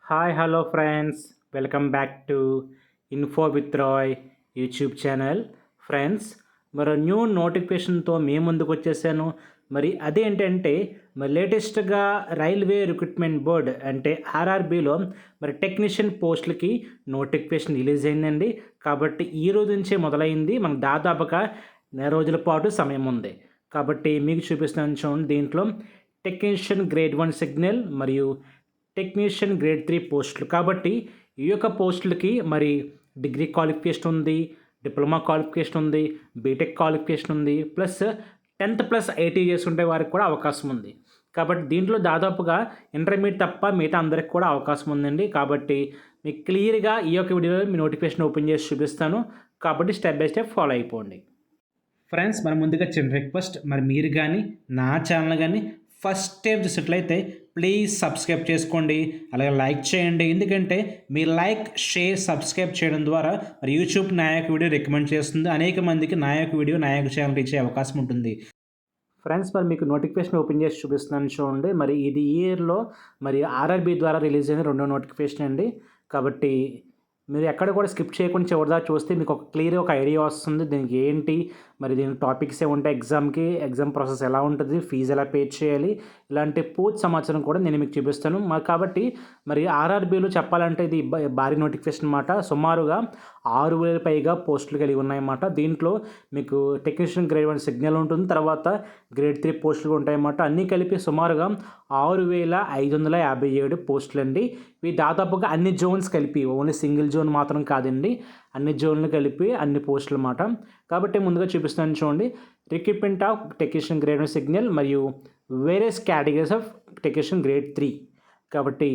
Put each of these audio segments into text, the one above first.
Hi hello friends, welcome back to info with Roy YouTube channel. Friends, మరో new నోటిఫికేషన్తో మీ ముందుకు వచ్చేసాను. మరి అదేంటంటే మరి లేటెస్ట్గా రైల్వే రిక్రూట్మెంట్ బోర్డ్ అంటే ఆర్ఆర్బీలో మరి టెక్నీషియన్ పోస్టులకి నోటిఫికేషన్ రిలీజ్ అయిందండి. కాబట్టి ఈ రోజు నుంచే మొదలైంది. మనకు దాదాపుగా నెల రోజుల పాటు సమయం ఉంది. కాబట్టి మీకు చూపిస్తున్నాను చూడండి. దీంట్లో టెక్నీషియన్ గ్రేడ్ 1 సిగ్నల్ మరియు టెక్నీషియన్ గ్రేడ్ 3 పోస్టులు. కాబట్టి ఈ యొక్క పోస్టులకి మరి డిగ్రీ క్వాలిఫికేషన్ ఉంది, డిప్లొమా క్వాలిఫికేషన్ ఉంది, బీటెక్ క్వాలిఫికేషన్ ఉంది, ప్లస్ 10th ప్లస్ 80 ఇయర్స్ ఉండే వారికి కూడా అవకాశం ఉంది. కాబట్టి దీంట్లో దాదాపుగా ఇంటర్మీడియట్ తప్ప మిగతా అందరికి కూడా అవకాశం ఉందండి. కాబట్టి మీకు క్లియర్గా ఈ యొక్క వీడియోలో మీ నోటిఫికేషన్ ఓపెన్ చేసి చూపిస్తాను. కాబట్టి స్టెప్ బై స్టెప్ ఫాలో అయిపోండి. ఫ్రెండ్స్, మన ముందుగా చిన్న రిక్వెస్ట్, మరి మీరు కానీ నా ఛానల్ కానీ ఫస్ట్ టైం చూసినట్లయితే ప్లీజ్ సబ్స్క్రైబ్ చేసుకోండి, అలాగే లైక్ చేయండి. ఎందుకంటే మీ లైక్, షేర్, సబ్స్క్రైబ్ చేయడం ద్వారా మరి యూట్యూబ్ నా యొక్క వీడియో రికమెండ్ చేస్తుంది. అనేక మందికి నా యొక్క వీడియో నా యొక్క ఛానల్ ఇచ్చే అవకాశం ఉంటుంది. ఫ్రెండ్స్, మరి మీకు నోటిఫికేషన్ ఓపెన్ చేసి చూపిస్తున్నాను చూడండి. మరి ఇది ఈ ఇయర్లో మరి ఆర్ఆర్బీ ద్వారా రిలీజ్ అయిన రెండో నోటిఫికేషన్ అండి. కాబట్టి మీరు ఎక్కడ కూడా స్కిప్ చేయకుండా చివరిదాకా చూస్తే మీకు ఒక ఐడియా వస్తుంది. దీనికి ఏంటి, మరి దీనికి టాపిక్స్ ఉంటాయి, ఎగ్జామ్ ప్రాసెస్ ఎలా ఉంటుంది, ఫీజు ఎలా పే చేయాలి, ఇలాంటి పూర్తి సమాచారం కూడా నేను మీకు చూపిస్తాను. కాబట్టి మరి ఆర్ఆర్బీలో చెప్పాలంటే ఇది భారీ నోటిఫికేషన్ అన్నమాట. సుమారుగా 6,000 పైగా పోస్టులు కలిగి ఉన్నాయన్నమాట. దీంట్లో మీకు టెక్నీషియన్ గ్రేడ్ 1 సిగ్నల్ ఉంటుంది, తర్వాత గ్రేడ్ 3 పోస్టులు ఉంటాయన్నమాట. అన్నీ కలిపి సుమారుగా 6,557 పోస్టులు అండి. ఇవి దాదాపుగా అన్ని జోన్స్ కలిపి, ఓన్లీ సింగిల్ జోన్ మాత్రం కాదండి, అన్ని జోన్లు కలిపి అన్ని పోస్టులు అన్నమాట. కాబట్టి ముందుగా చూపిస్తాను చూడండి. Recruitment of technician grade 1 signal మరియు various categories of technician grade 3. కాబట్టి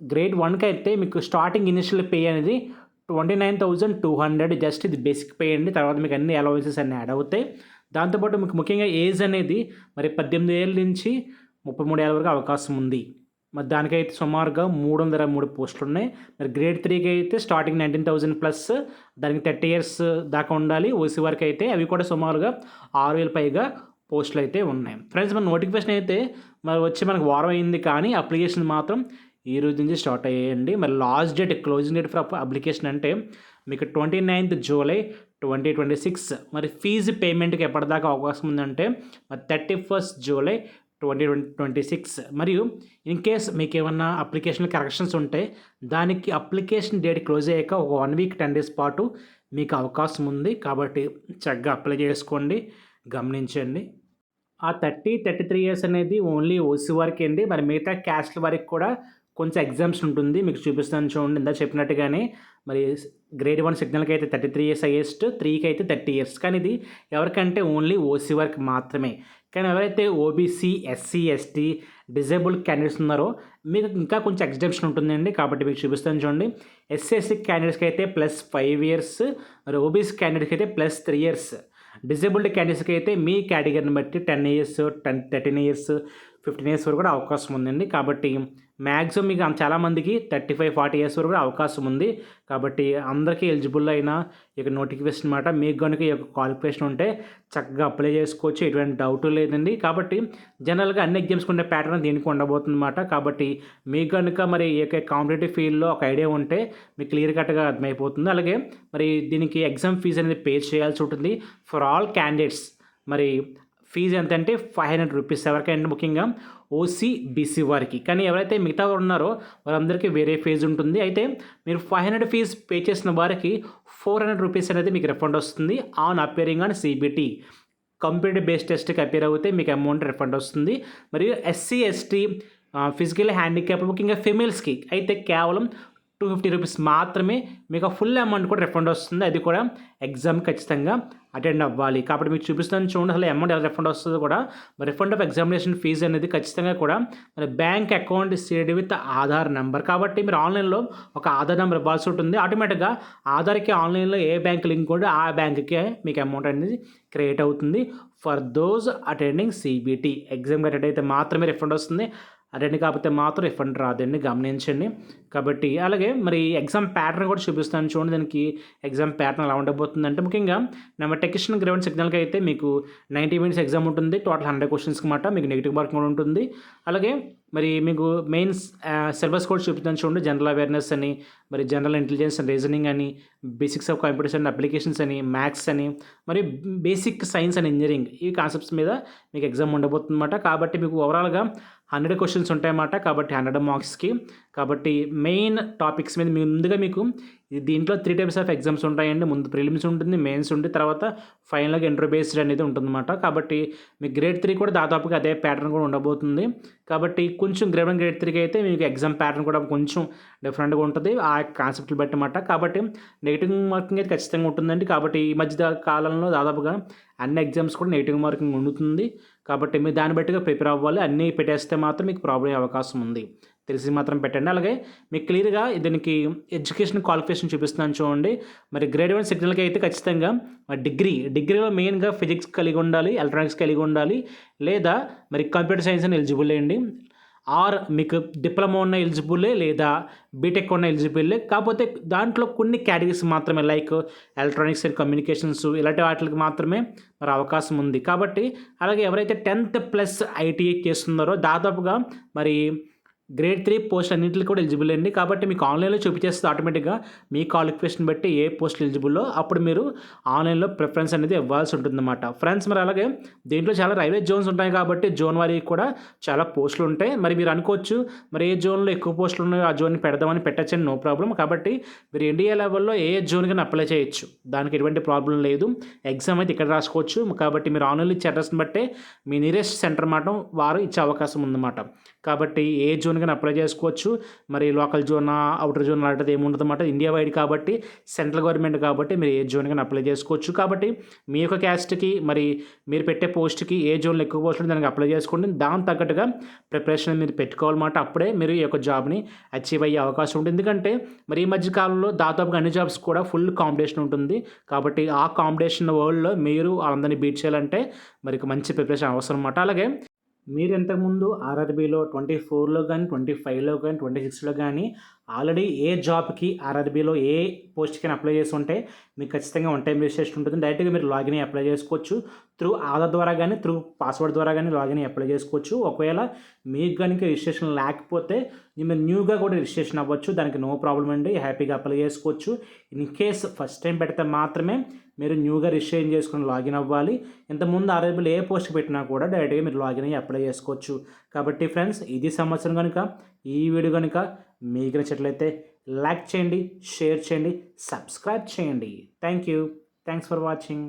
గ్రేడ్ 1కి అయితే మీకు స్టార్టింగ్ ఇనిషియల్ పే అనేది 29,200 జస్ట్ ఇది బేసిక్ పే అండి. తర్వాత మీకు అన్ని అలవెన్సెస్ అన్నీ యాడ్ అవుతాయి. దాంతోపాటు మీకు ముఖ్యంగా ఏజ్ అనేది మరి 18 ఏళ్ళ నుంచి 33 ఏళ్ళ వరకు అవకాశం ఉంది. మరి దానికైతే సుమారుగా 303 పోస్టులు ఉన్నాయి. మరి గ్రేడ్ 3కి అయితే స్టార్టింగ్ 19,000 ప్లస్, దానికి 30 ఇయర్స్ దాకా ఉండాలి. ఓసీ వరకు అయితే అవి కూడా సుమారుగా 6,000 పైగా పోస్టులు అయితే ఉన్నాయి. ఫ్రెండ్స్, మన నోటిఫికేషన్ అయితే మరి వచ్చి మనకు వారం అయింది, కానీ అప్లికేషన్ మాత్రం ఈ రోజు నుంచి స్టార్ట్ అయ్యాయండి. మరి last date, closing date for application అంటే మీకు 29th జూలై 2026. మరి ఫీజు పేమెంట్కి ఎప్పటిదాకా అవకాశం ఉందంటే మరి 31st జూలై 2026. మరియు ఇన్ కేస్ మీకు ఏమన్నా అప్లికేషన్ కరెక్షన్స్ ఉంటే దానికి అప్లికేషన్ డేట్ క్లోజ్ అయ్యాక ఒక 1 వీక్ 10 డేస్ పాటు మీకు అవకాశం ఉంది. కాబట్టి చక్కగా అప్లై చేసుకోండి, గమనించండి. ఆ 33 ఇయర్స్ అనేది ఓన్లీ ఓసీ వరకు అండి. మరి మిగతా క్యాస్ట్ వరకు కూడా కొంచెం ఎగ్జామ్స్ ఉంటుంది, మీకు చూపిస్తాను చూడండి. ఇందా చెప్పినట్టుగానే మరి గ్రేడ్ 1 సిగ్నల్కి అయితే 33 ఇయర్స్ హైయెస్ట్, 3కి అయితే 30 ఇయర్స్. కానీ ఇది ఎవరికంటే ఓన్లీ ఓసీ వరకు మాత్రమే. కానీ ఎవరైతే OBC, SC, ST, disabled candidates ఉన్నారో మీకు ఇంకా కొంచెం ఎగ్జామ్షన్ ఉంటుందండి. కాబట్టి మీకు చూపిస్తాను చూడండి. ఎస్సీ, ఎస్సీ క్యాండిడేట్స్కి అయితే +5 ఇయర్స్, మరి ఓబీసీ క్యాండిడేట్స్కి అయితే +3 ఇయర్స్. డిజేబుల్డ్ క్యాండిడేట్స్కి అయితే మీ కేటగిరీని బట్టి 10 ఇయర్స్, 13 ఇయర్స్, 15 ఇయర్స్ వరకు కూడా అవకాశం ఉందండి. కాబట్టి మ్యాక్సిమం మీకు చాలామందికి 35-40 ఇయర్స్ వరకు కూడా అవకాశం ఉంది. కాబట్టి అందరికీ ఎలిజిబుల్ అయిన ఈ యొక్క నోటిఫికేషన్ అనమాట. మీకు కనుక ఈ యొక్క క్వాలిఫికేషన్ ఉంటే చక్కగా అప్లై చేసుకోవచ్చు, ఎటువంటి డౌట్ లేదండి. కాబట్టి జనరల్గా అన్ని ఎగ్జామ్స్కి ఉండే ప్యాటర్న్ దీనికి ఉండబోతుంది అనమాట. కాబట్టి మీకు కనుక మరి ఈ యొక్క కాంపిటేటివ్ ఫీల్డ్లో ఒక ఐడియా ఉంటే మీకు క్లియర్ కట్గా అర్థమైపోతుంది. అలాగే మరి దీనికి ఎగ్జామ్ ఫీజు అనేది పే చేయాల్సి ఉంటుంది ఫర్ ఆల్ క్యాండిడేట్స్. మరి ఫీజు ఎంత అంటే 500 రూపీస్ ఎవరికైనా, ముఖ్యంగా ఓసీ, బీసీ వారికి. కానీ ఎవరైతే మిగతా వారు ఉన్నారో వారందరికీ వేరే ఫీజు ఉంటుంది. అయితే మీరు 500 ఫీజు పే చేసిన వారికి 400 రూపీస్ అనేది మీకు రిఫండ్ వస్తుంది on appearing on CBT. Computer based టెస్ట్కి అపియర్ అవుతే మీకు అమౌంట్ రిఫండ్ వస్తుంది. మరియు ఎస్సీ, ఎస్టీ, ఫిజికల్ హ్యాండిక్యాప్, ముఖ్యంగా ఫిమేల్స్కి అయితే కేవలం 250 రూపీస్ మాత్రమే మీకు ఫుల్ అమౌంట్ కూడా రిఫండ్ వస్తుంది. అది కూడా ఎగ్జామ్ ఖచ్చితంగా అటెండ్ అవ్వాలి. కాబట్టి మీకు చూపిస్తాను చూడండి అసలు అమౌంట్ ఎలా రిఫండ్ వస్తుందో కూడా. మరి రిఫండ్ ఆఫ్ ఎగ్జామినేషన్ ఫీజు అనేది ఖచ్చితంగా కూడా మరి bank account seed with Aadhaar number. కాబట్టి మీరు ఆన్లైన్లో ఒక ఆధార్ నెంబర్ ఇవ్వాల్సి ఉంటుంది. ఆటోమేటిక్గా ఆధార్కి ఆన్లైన్లో ఏ బ్యాంక్ లింక్ ఉంటే ఆ బ్యాంక్కే మీకు అమౌంట్ అనేది క్రియేట్ అవుతుంది. For those attending CBT exam attend అయితే మాత్రమే రిఫండ్ వస్తుంది. అటెండ్ కాకపోతే మాత్రం రిఫండ్ రాదండి, గమనించండి. కాబట్టి అలాగే మరి ఎగ్జామ్ ప్యాటర్న్ కూడా చూపిస్తాను చూడండి. దానికి ఎగ్జామ్ ప్యాటర్న్ ఎలా ఉండబోతుందంటే, ముఖ్యంగా నెంబర్ టెక్నీషియన్ గ్రౌండ్ సిగ్నల్కి అయితే మీకు 90 మినిట్స్ ఎగ్జామ్ ఉంటుంది. టోటల్ 100 క్వశ్చన్స్కి మాట మీకు నెగిటివ్ మార్కింగ్ కూడా ఉంటుంది. అలాగే మరి మీకు మెయిన్స్ సిలబస్ కూడా చూపిస్తాను చూడండి. జనరల్ అవేర్నెస్ అని, మరి జనరల్ ఇంటెలిజెన్స్ అండ్ రీజనింగ్ అని, basics of computers and applications అని, మ్యాథ్స్ అని, మరి బేసిక్ సైన్స్ అండ్ ఇంజనీరింగ్, ఈ కాన్సెప్ట్స్ మీద మీకు ఎగ్జామ్ ఉండబోతుందన్నమాట. కాబట్టి మీకు ఓవరాల్గా 100 క్వశ్చన్స్ ఉంటాయన్నమాట. కాబట్టి 100 మార్క్స్కి. కాబట్టి మెయిన్ టాపిక్స్ మీద ముందుగా మీకు దీంట్లో 3 టైప్స్ ఆఫ్ ఎగ్జామ్స్ ఉంటాయండి. ముందు ప్రిలిమ్స్ ఉంటుంది, మెయిన్స్ ఉంటుంది, తర్వాత ఫైనల్గా ఇంటర్ బేస్డ్ అనేది ఉంటుందన్నమాట. కాబట్టి మీకు గ్రేడ్ 3 కూడా దాదాపుగా అదే ప్యాటర్న్ కూడా ఉండబోతుంది. కాబట్టి కొంచెం గ్రేడ్ 1 గ్రేడ్ 3కి అయితే మీకు ఎగ్జామ్ ప్యాటర్న్ కూడా కొంచెం డిఫరెంట్గా ఉంటుంది ఆ కాన్సెప్ట్లు బట్టి అన్నమాట. కాబట్టి నెగిటివ్ మార్కింగ్ అయితే ఖచ్చితంగా ఉంటుందండి. కాబట్టి ఈ మధ్య కాలంలో దాదాపుగా అన్ని ఎగ్జామ్స్ కూడా నెగిటివ్ మార్కింగ్ ఉంటుంది. కాబట్టి మీరు దాన్ని బట్టిగా ప్రిపేర్ అవ్వాలి. అన్నీ పెట్టేస్తే మాత్రం మీకు ప్రాబ్లం అయ్యే అవకాశం ఉంది. తెలిసి మాత్రం పెట్టండి. అలాగే మీకు క్లియర్గా దీనికి ఎడ్యుకేషన్ క్వాలిఫికేషన్ చూపిస్తున్నాను చూడండి. మరి గ్రేడ్ 1 సిగ్నల్కి అయితే ఖచ్చితంగా డిగ్రీలో మెయిన్గా ఫిజిక్స్ కలిగి ఉండాలి, ఎలక్ట్రానిక్స్ కలిగి ఉండాలి, లేదా మరి కంప్యూటర్ సైన్స్ అని ఎలిజిబుల్ అండి. ఆర్ మీకు డిప్లొమా ఉన్న ఎలిజిబుల్లే, లేదా బీటెక్ ఉన్న ఎలిజిబుల్లే. కాకపోతే దాంట్లో కొన్ని కేటగిరీస్ మాత్రమే, లైక్ ఎలక్ట్రానిక్స్ అండ్ కమ్యూనికేషన్స్, ఇలాంటి వాటికి మాత్రమే మరి అవకాశం ఉంది. కాబట్టి అలాగే ఎవరైతే 10th ప్లస్ ఐటీఐ చేస్తున్నారో దాదాపుగా మరి గ్రేడ్ 3 పోస్ట్ అన్నింటికి కూడా ఎలిజిబుల్ అండి. కాబట్టి మీకు ఆన్లైన్లో చూపించేస్తే ఆటోమేటిక్గా మీ క్వాలిఫికేషన్ బట్టి ఏ పోస్ట్ ఎలిజిబుల్లో అప్పుడు మీరు ఆన్లైన్లో ప్రిఫరెన్స్ అనేది ఇవ్వాల్సి ఉంటుందన్నమాట. ఫ్రెండ్స్, మరి అలాగే దీంట్లో చాలా రైల్వే జోన్స్ ఉంటాయి కాబట్టి జోన్ వారికి కూడా చాలా పోస్టులు ఉంటాయి. మరి మీరు అనుకోవచ్చు, మరి ఏ జోన్లో ఎక్కువ పోస్టులు ఉన్నాయో ఆ జోన్ని పెడదామని, పెట్టచ్చండి, నో ప్రాబ్లం. కాబట్టి మీరు ఇండియా లెవెల్లో ఏ జోన్కి అప్లై చేయొచ్చు, దానికి ఎటువంటి ప్రాబ్లం లేదు. ఎగ్జామ్ అయితే ఇక్కడ రాసుకోవచ్చు. కాబట్టి మీరు ఆన్లైన్లో ఇచ్చే అడ్రస్ని బట్టే మీ నియరెస్ట్ సెంటర్ మాట వారు ఇచ్చే అవకాశం ఉందన్నమాట. కాబట్టి ఏ జోన్ కానీ అప్లై చేసుకోవచ్చు. మరి లోకల్ జోన్, అవుటర్ జోన్ అలాంటిది ఏముండదు అన్నమాట. ఇండియా వైడ్ కాబట్టి, సెంట్రల్ గవర్నమెంట్ కాబట్టి మీరు ఏ జోన్ కానీ అప్లై చేసుకోవచ్చు. కాబట్టి మీ యొక్క క్యాస్ట్కి, మరి మీరు పెట్టే పోస్ట్కి ఏ జోన్లో ఎక్కువ పోస్టులు దానికి అప్లై చేసుకోండి. దాని తగ్గట్టుగా ప్రిపరేషన్ మీరు పెట్టుకోవాలన్నమాట. అప్పుడే మీరు ఈ యొక్క జాబ్ని అచీవ్ అయ్యే అవకాశం ఉంటుంది. ఎందుకంటే మరి ఈ మధ్య కాలంలో దాదాపుగా అన్ని జాబ్స్ కూడా ఫుల్ కాంపిటీషన్ ఉంటుంది. కాబట్టి ఆ కాంపిటీషన్ వరల్డ్లో మీరు అందరినీ బీట్ చేయాలంటే మరి మంచి ప్రిపరేషన్ అవసరం అన్నమాట. అలాగే మీరు ఇంతకుముందు ఆర్ఆర్బీలో 24లో కానీ, 25లో కానీ, 26లో కానీ ఆల్రెడీ ఏ జాబ్కి ఆర్ఆర్బీలో ఏ పోస్ట్కి అప్లై చేసి ఉంటే మీకు ఖచ్చితంగా 1 టైం రిజిస్ట్రేషన్ ఉంటుంది. డైరెక్ట్గా మీరు లాగిన్ అయ్యి అప్లై చేసుకోవచ్చు. త్రూ ఆధార్ ద్వారా కానీ, త్రూ పాస్వర్డ్ ద్వారా కానీ లాగిన్ అయ్యి అప్లై చేసుకోవచ్చు. ఒకవేళ మీకు కనుక రిజిస్ట్రేషన్ లేకపోతే మీరు న్యూగా కూడా రిజిస్ట్రేషన్ అవ్వచ్చు. దానికి నో ప్రాబ్లం అండి, హ్యాపీగా అప్లై చేసుకోవచ్చు. ఇన్ కేస్ ఫస్ట్ టైం పెడితే మాత్రమే మీరు న్యూగా రిజిస్ట్రేషన్ చేసుకుని లాగిన్ అవ్వాలి. ఇంతకుముందు ఆర్ఆర్బీలో ఏ పోస్ట్ పెట్టినా కూడా డైరెక్ట్గా మీరు లాగిన్ అయ్యి అప్లై చేసుకోవచ్చు. కాబట్టి ఫ్రెండ్స్, ఇది సంవత్సరం కనుక ఈ వీడియో కనుక మీకు నచ్చినట్లయితే లైక్ చేయండి, షేర్ చేయండి, సబ్స్క్రైబ్ చేయండి. Thanks for watching.